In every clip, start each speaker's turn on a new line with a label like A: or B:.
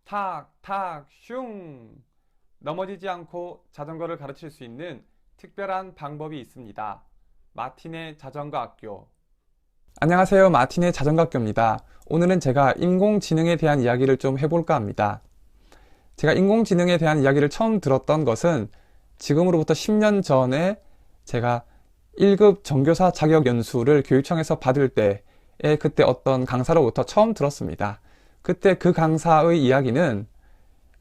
A: 탁, 탁, 슝! 넘어지지 않고 자전거를 가르칠 수 있는 특별한 방법이 있습니다. 마틴의 자전거 학교. 안녕하세요. 마틴의 자전거 학교입니다. 오늘은 제가 인공지능에 대한 이야기를 좀 해볼까 합니다. 제가 인공지능에 대한 이야기를 처음 들었던 것은 지금으로부터 10년 전에 제가 1급 정교사 자격 연수를 교육청에서 받을 때에 그때 어떤 강사로부터 처음 들었습니다. 그때 그 강사의 이야기는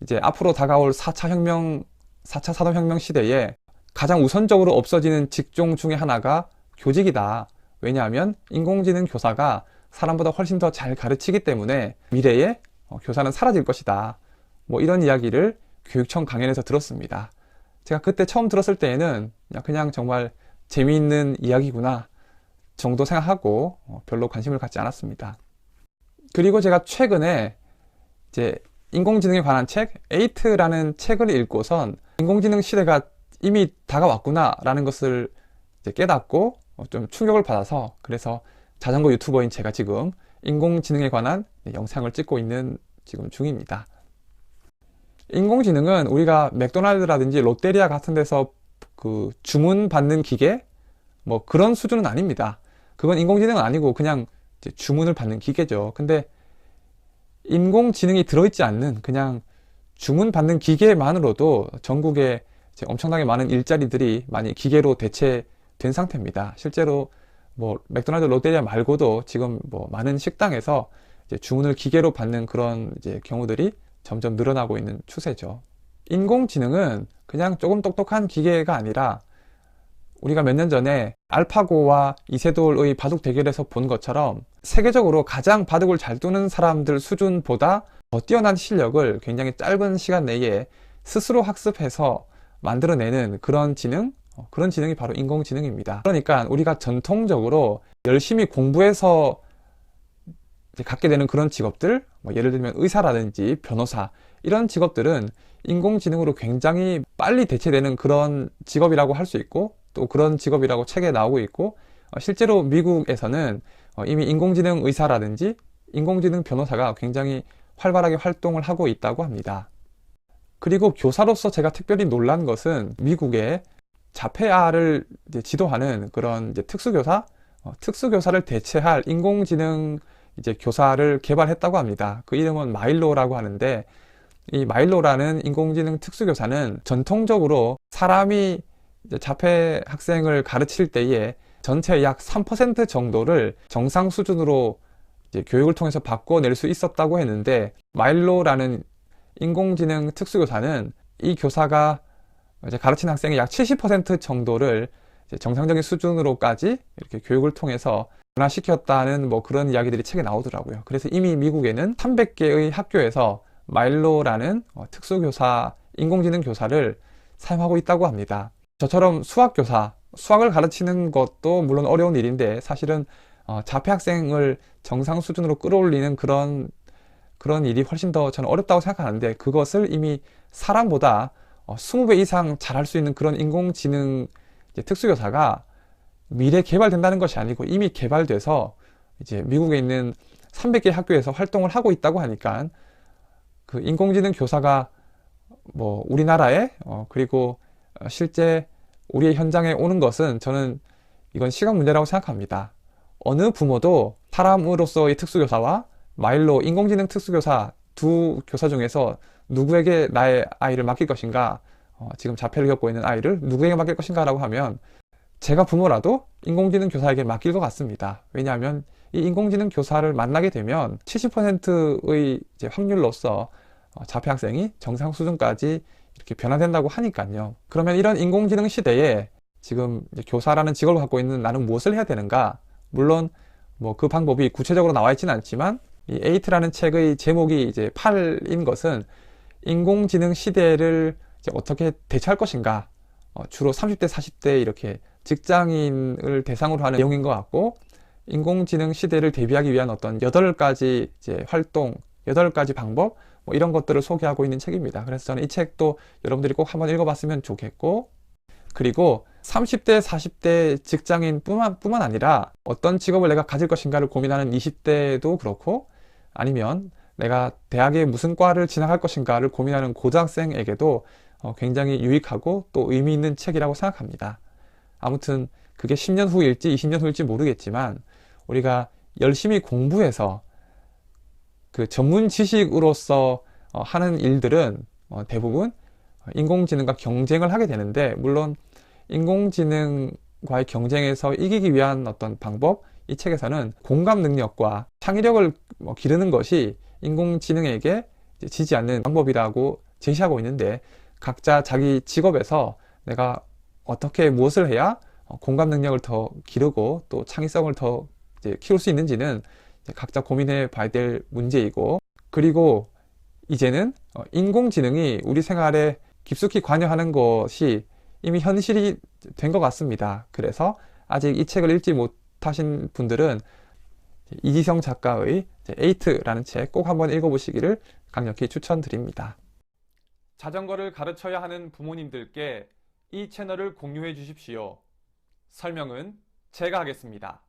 A: 이제 앞으로 다가올 4차 혁명, 4차 산업혁명 시대에 가장 우선적으로 없어지는 직종 중에 하나가 교직이다. 왜냐하면 인공지능 교사가 사람보다 훨씬 더 잘 가르치기 때문에 미래에 교사는 사라질 것이다. 뭐 이런 이야기를 교육청 강연에서 들었습니다. 제가 그때 처음 들었을 때에는 그냥 정말 재미있는 이야기구나 정도 생각하고 별로 관심을 갖지 않았습니다. 그리고 제가 최근에 이제 인공지능에 관한 책, 에이트라는 책을 읽고선 인공지능 시대가 이미 다가왔구나 라는 것을 이제 깨닫고 좀 충격을 받아서 그래서 자전거 유튜버인 제가 지금 인공지능에 관한 영상을 찍고 있는 지금 중입니다. 인공지능은 우리가 맥도날드라든지 롯데리아 같은 데서 그 주문 받는 기계 뭐 그런 수준은 아닙니다. 그건 인공지능은 아니고 그냥 이제 주문을 받는 기계죠. 근데 인공지능이 들어있지 않는 그냥 주문 받는 기계만으로도 전국에 이제 엄청나게 많은 일자리들이 많이 기계로 대체된 상태입니다. 실제로 뭐 맥도날드, 롯데리아 말고도 지금 뭐 많은 식당에서 이제 주문을 기계로 받는 그런 이제 경우들이 점점 늘어나고 있는 추세죠. 인공지능은 그냥 조금 똑똑한 기계가 아니라 우리가 몇 년 전에 알파고와 이세돌의 바둑 대결에서 본 것처럼 세계적으로 가장 바둑을 잘 두는 사람들 수준보다 더 뛰어난 실력을 굉장히 짧은 시간 내에 스스로 학습해서 만들어내는 그런 지능, 그런 지능이 바로 인공지능입니다. 그러니까 우리가 전통적으로 열심히 공부해서 갖게 되는 그런 직업들, 뭐 예를 들면 의사라든지 변호사, 이런 직업들은 인공지능으로 굉장히 빨리 대체되는 그런 직업이라고 할 수 있고 또 그런 직업이라고 책에 나오고 있고 실제로 미국에서는 이미 인공지능 의사라든지 인공지능 변호사가 굉장히 활발하게 활동을 하고 있다고 합니다. 그리고 교사로서 제가 특별히 놀란 것은 미국의 자폐아를 지도하는 그런 이제 특수교사를 대체할 인공지능 이제 교사를 개발했다고 합니다. 그 이름은 마일로라고 하는데 이 마일로라는 인공지능 특수교사는 전통적으로 사람이 이제 자폐 학생을 가르칠 때에 전체 약 3% 정도를 정상 수준으로 이제 교육을 통해서 바꿔낼 수 있었다고 했는데 마일로라는 인공지능 특수교사는 이 교사가 이제 가르친 학생의 약 70% 정도를 이제 정상적인 수준으로까지 이렇게 교육을 통해서 변화시켰다는 뭐 그런 이야기들이 책에 나오더라고요. 그래서 이미 미국에는 300개의 학교에서 마일로라는 특수교사, 인공지능 교사를 사용하고 있다고 합니다. 저처럼 수학을 가르치는 것도 물론 어려운 일인데 사실은 자폐 학생을 정상 수준으로 끌어올리는 그런 일이 훨씬 더 저는 어렵다고 생각하는데 그것을 이미 사람보다 20배 이상 잘할 수 있는 그런 인공지능 특수교사가 미래 개발된다는 것이 아니고 이미 개발돼서 이제 미국에 있는 300개 학교에서 활동을 하고 있다고 하니까 그 인공지능 교사가 뭐 우리나라에 그리고 실제 우리의 현장에 오는 것은 저는 이건 시간 문제라고 생각합니다. 어느 부모도 사람으로서의 특수교사와 마일로 인공지능 특수교사 두 교사 중에서 누구에게 나의 아이를 맡길 것인가, 지금 자폐를 겪고 있는 아이를 누구에게 맡길 것인가 라고 하면 제가 부모라도 인공지능 교사에게 맡길 것 같습니다. 왜냐하면 이 인공지능 교사를 만나게 되면 70%의 이제 확률로서 자폐 학생이 정상 수준까지 이렇게 변화된다고 하니까요. 그러면 이런 인공지능 시대에 지금 교사라는 직업을 갖고 있는 나는 무엇을 해야 되는가? 물론 뭐 그 방법이 구체적으로 나와 있지는 않지만 이 에이트라는 책의 제목이 이제 8인 것은 인공지능 시대를 이제 어떻게 대처할 것인가? 주로 30대, 40대 이렇게 직장인을 대상으로 하는 내용인 것 같고 인공지능 시대를 대비하기 위한 어떤 8가지 이제 활동, 8가지 방법 뭐 이런 것들을 소개하고 있는 책입니다. 그래서 저는 이 책도 여러분들이 꼭 한번 읽어봤으면 좋겠고 그리고 30대, 40대 직장인뿐만 아니라 어떤 직업을 내가 가질 것인가를 고민하는 20대도 그렇고 아니면 내가 대학에 무슨 과를 진학할 것인가를 고민하는 고등학생에게도 굉장히 유익하고 또 의미 있는 책이라고 생각합니다. 아무튼 그게 10년 후일지 20년 후일지 모르겠지만 우리가 열심히 공부해서 그 전문 지식으로서 하는 일들은 대부분 인공지능과 경쟁을 하게 되는데, 물론 인공지능과의 경쟁에서 이기기 위한 어떤 방법, 이 책에서는 공감 능력과 창의력을 기르는 것이 인공지능에게 지지 않는 방법이라고 제시하고 있는데, 각자 자기 직업에서 내가 어떻게 무엇을 해야 공감 능력을 더 기르고 또 창의성을 더 키울 수 있는지는 각자 고민해 봐야 될 문제이고, 그리고 이제는 인공지능이 우리 생활에 깊숙이 관여하는 것이 이미 현실이 된 것 같습니다. 그래서 아직 이 책을 읽지 못하신 분들은 이지성 작가의 에이트라는 책 꼭 한번 읽어보시기를 강력히 추천드립니다. 자전거를 가르쳐야 하는 부모님들께 이 채널을 공유해 주십시오. 설명은 제가 하겠습니다.